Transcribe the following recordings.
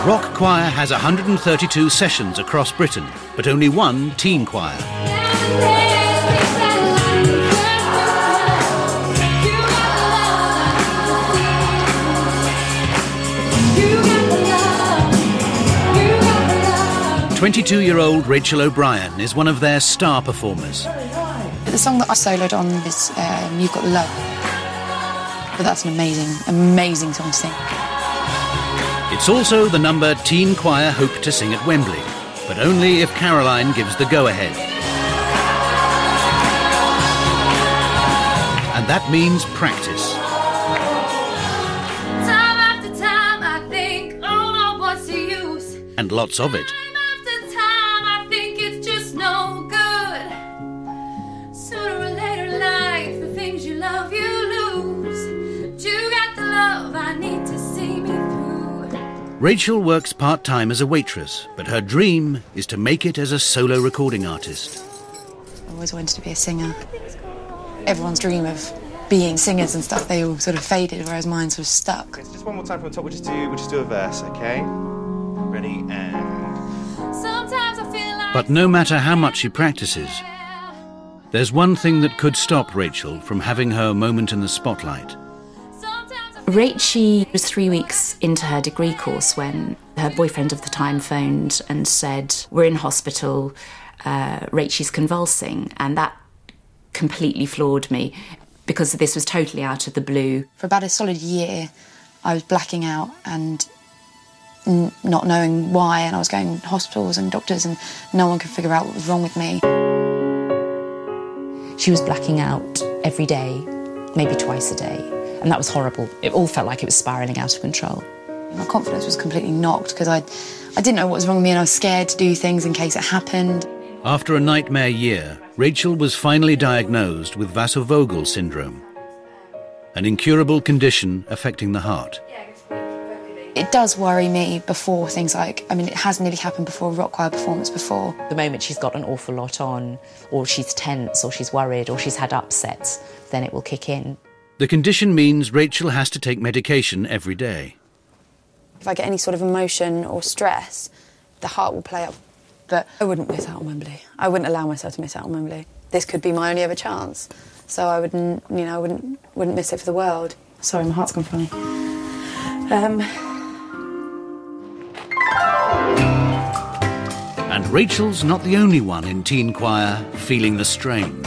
Rock choir has 132 sessions across Britain, but only one teen choir. "22-year-old Rachel O'Brien is one of their star performers. The song that I soloed on is You've Got the Love. But that's an amazing song to sing. It's also the number teen choir hope to sing at Wembley, but only if Caroline gives the go-ahead. And that means practice. Time after time I think, oh, what's the use? And lots of it. Time after time I think it's just no good. Sooner or later in life, the things you love you lose. But you got the love I need to see me through. Rachel works part-time as a waitress, but her dream is to make it as a solo recording artist. I always wanted to be a singer. Everyone's dream of being singers and stuff, they all sort of faded, whereas mine sort of stuck. Okay, so just one more time from the top, we'll just do a verse, okay? Ready, and... Sometimes I feel like... But no matter how much she practices, there's one thing that could stop Rachel from having her moment in the spotlight. Rachie was 3 weeks into her degree course when her boyfriend of the time phoned and said, "We're in hospital, Rachie's convulsing," and that completely floored me because this was totally out of the blue. For about a solid year, I was blacking out and not knowing why, and I was going to hospitals and doctors and no one could figure out what was wrong with me. She was blacking out every day, maybe twice a day. And that was horrible. It all felt like it was spiralling out of control. My confidence was completely knocked because I didn't know what was wrong with me and I was scared to do things in case it happened. After a nightmare year, Rachel was finally diagnosed with Vaso-Vogel syndrome, an incurable condition affecting the heart. It does worry me before things like, it has nearly happened before a rock choir performance before. The moment she's got an awful lot on, or she's tense, or she's worried, or she's had upsets, then it will kick in. The condition means Rachel has to take medication every day. If I get any sort of emotion or stress, the heart will play up. But I wouldn't miss out on Wembley. I wouldn't allow myself to miss out on Wembley. This could be my only ever chance. So I wouldn't, I wouldn't miss it for the world. Sorry, my heart's gone funny. And Rachel's not the only one in teen choir feeling the strain.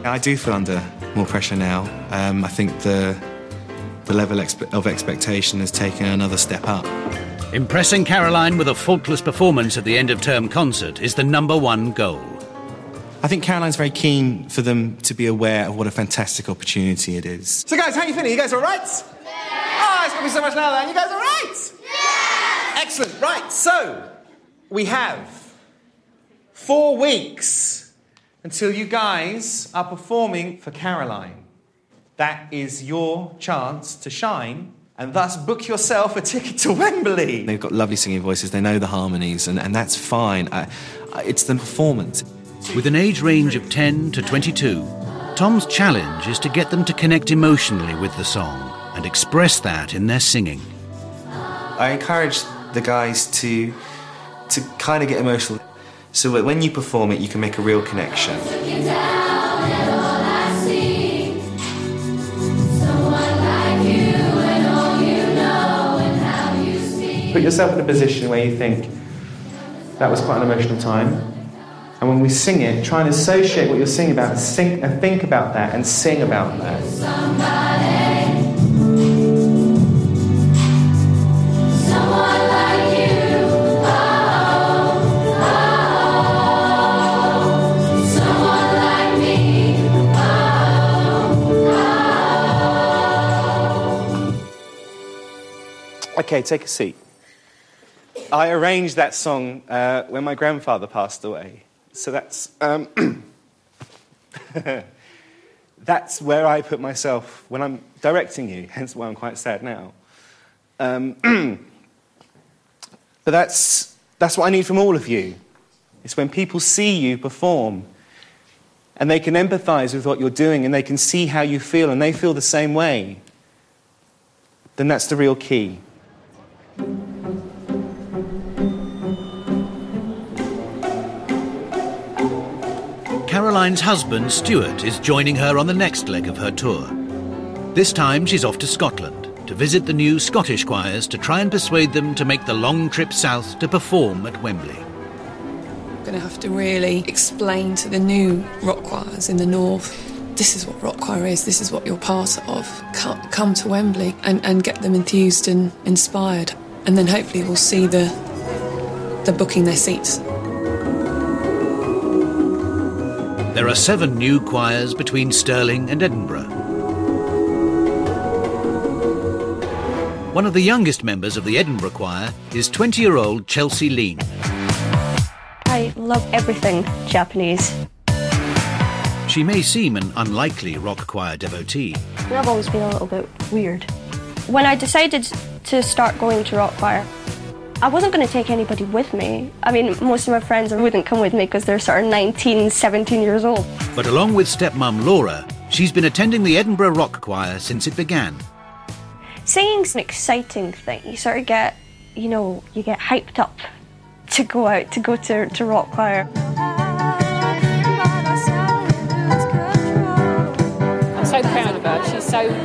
I do feel under more pressure now. I think the level of expectation has taken another step up. Impressing Caroline with a faultless performance at the end-of-term concert is the #1 goal. I think Caroline's very keen for them to be aware of what a fantastic opportunity it is. So guys, how are you feeling? You guys all right? Yeah! Oh, it's going to be so much louder. You guys all right? Yeah! Excellent. Right, so we have 4 weeks until you guys are performing for Caroline. That is your chance to shine and thus book yourself a ticket to Wembley. They've got lovely singing voices, they know the harmonies, and that's fine. It's the performance. With an age range of 10 to 22, Tom's challenge is to get them to connect emotionally with the song and express that in their singing. I encourage the guys to kind of get emotional, so that when you perform it, you can make a real connection. Put yourself in a position where you think, that was quite an emotional time. And when we sing it, try and associate what you're singing about and think about that and sing about that. Okay, take a seat. I arranged that song when my grandfather passed away. So that's that's where I put myself when I'm directing you, hence why I'm quite sad now. But that's what I need from all of you. It's when people see you perform, and they can empathise with what you're doing and they can see how you feel and they feel the same way, then that's the real key. Caroline's husband, Stuart, is joining her on the next leg of her tour. This time she's off to Scotland to visit the new Scottish choirs to try and persuade them to make the long trip south to perform at Wembley. I'm going to have to really explain to the new rock choirs in the north, this is what rock choir is, this is what you're part of. Come to Wembley and get them enthused and inspired. And then hopefully we'll see the booking their seats. There are 7 new choirs between Stirling and Edinburgh. One of the youngest members of the Edinburgh choir is 20-year-old Chelsea Lean. I love everything Japanese. She may seem an unlikely rock choir devotee. I've always been a little bit weird. When I decided to start going to rock choir, I wasn't going to take anybody with me. I mean, most of my friends wouldn't come with me because they're sort of 19, 17 years old. But along with stepmum Laura, she's been attending the Edinburgh Rock Choir since it began. Singing's an exciting thing. You sort of get, you get hyped up to go out, to go to rock choir. I'm so proud of her.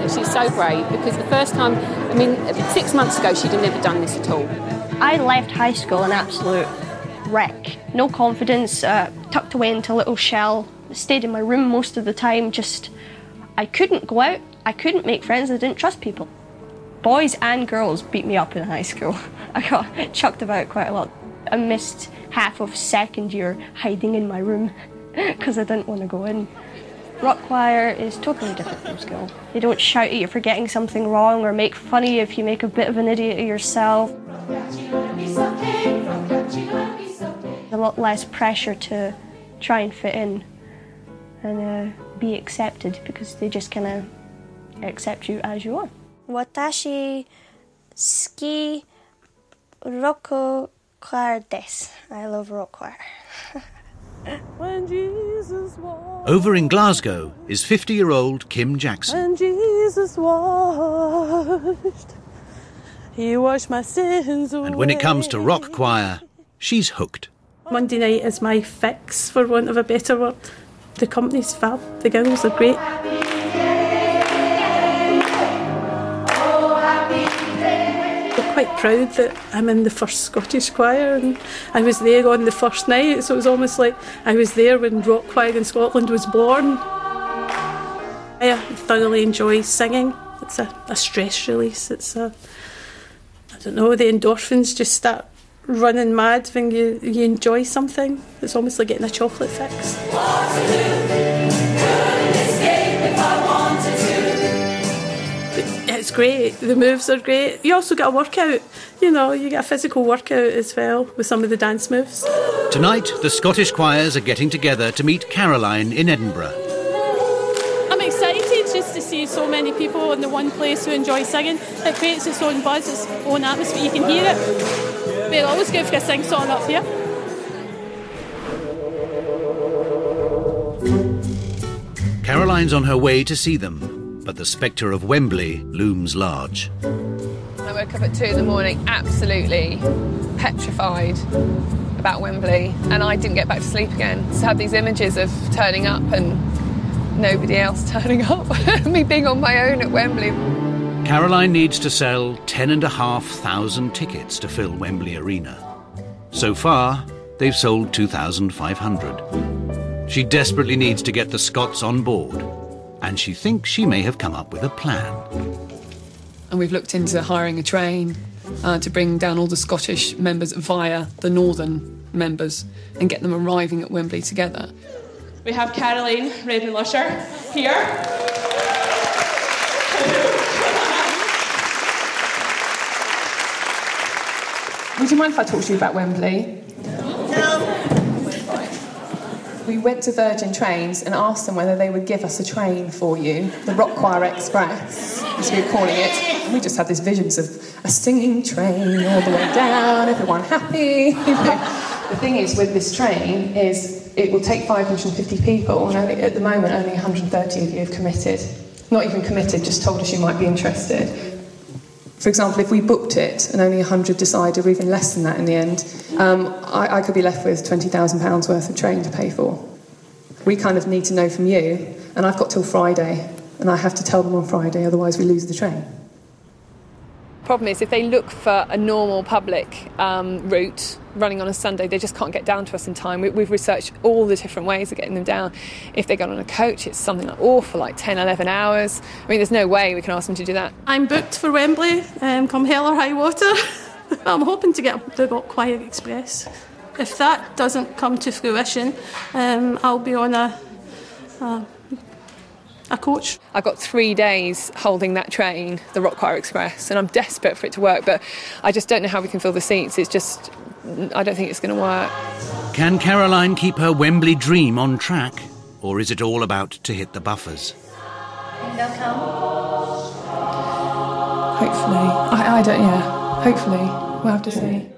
She's so brave, because the first time, 6 months ago, she'd have never done this at all. I left high school an absolute wreck. No confidence, tucked away into a little shell. Stayed in my room most of the time, I couldn't go out, I couldn't make friends, I didn't trust people. Boys and girls beat me up in high school. I got chucked about quite a lot. I missed half of second year hiding in my room because I didn't want to go in. Rock choir is totally different from school. They don't shout at you for getting something wrong or make fun of you if you make a bit of an idiot of yourself. There's a lot less pressure to try and fit in and be accepted, because they just kind of accept you as you are. Watashi suki rock choir desu. I love rock choir. Over in Glasgow is 50-year-old Kim Jackson. When Jesus washed, he washed my sins away. And when it comes to rock choir, she's hooked. Monday night is my fix, for want of a better word. The company's fab, the girls are great. I'm quite proud that I'm in the first Scottish choir, and I was there on the first night, so it was almost like I was there when rock choir in Scotland was born. I thoroughly enjoy singing. It's a stress release. It's the endorphins just start running mad when you enjoy something. It's almost like getting a chocolate fix. It's great, the moves are great. You also get a workout, you get a physical workout as well with some of the dance moves. Tonight, the Scottish choirs are getting together to meet Caroline in Edinburgh. I'm excited just to see so many people in the one place who enjoy singing. It creates its own buzz, its own atmosphere, you can hear it. We're always good for a sing-song up here. Caroline's on her way to see them, but the spectre of Wembley looms large. I woke up at 2 in the morning, absolutely petrified about Wembley, and I didn't get back to sleep again. So I had these images of turning up and nobody else turning up, me being on my own at Wembley. Caroline needs to sell 10,500 tickets to fill Wembley Arena. So far, they've sold 2,500. She desperately needs to get the Scots on board, and she thinks she may have come up with a plan. And we've looked into hiring a train to bring down all the Scottish members via the northern members and get them arriving at Wembley together. We have Caroline Redman Lusher here. Would you mind if I talk to you about Wembley? No. We went to Virgin Trains and asked them whether they would give us a train for you, the Rock Choir Express, as we were calling it. And we just had these visions of a singing train all the way down, everyone happy. The thing is with this train is it will take 550 people, and at the moment only 130 of you have committed. Not even committed, just told us you might be interested. For example, if we booked it and only 100 decided, or even less than that in the end, I could be left with £20,000 worth of train to pay for. We kind of need to know from you, and I've got till Friday, and I have to tell them on Friday, otherwise we lose the train. Problem is, if they look for a normal public route running on a Sunday, they just can't get down to us in time. We've researched all the different ways of getting them down. If they go on a coach, it's something like awful, like 10, 11 hours. I mean, there's no way we can ask them to do that. I'm booked for Wembley, come hell or high water. I'm hoping to get the Rock Choir Express. If that doesn't come to fruition, I'll be on a coach. I've got 3 days holding that train, the Rock Choir Express, and I'm desperate for it to work, but I just don't know how we can fill the seats. It's just, I don't think it's going to work. Can Caroline keep her Wembley dream on track, or is it all about to hit the buffers? Think they'll come? Hopefully. I don't, yeah. Hopefully. We'll have to see.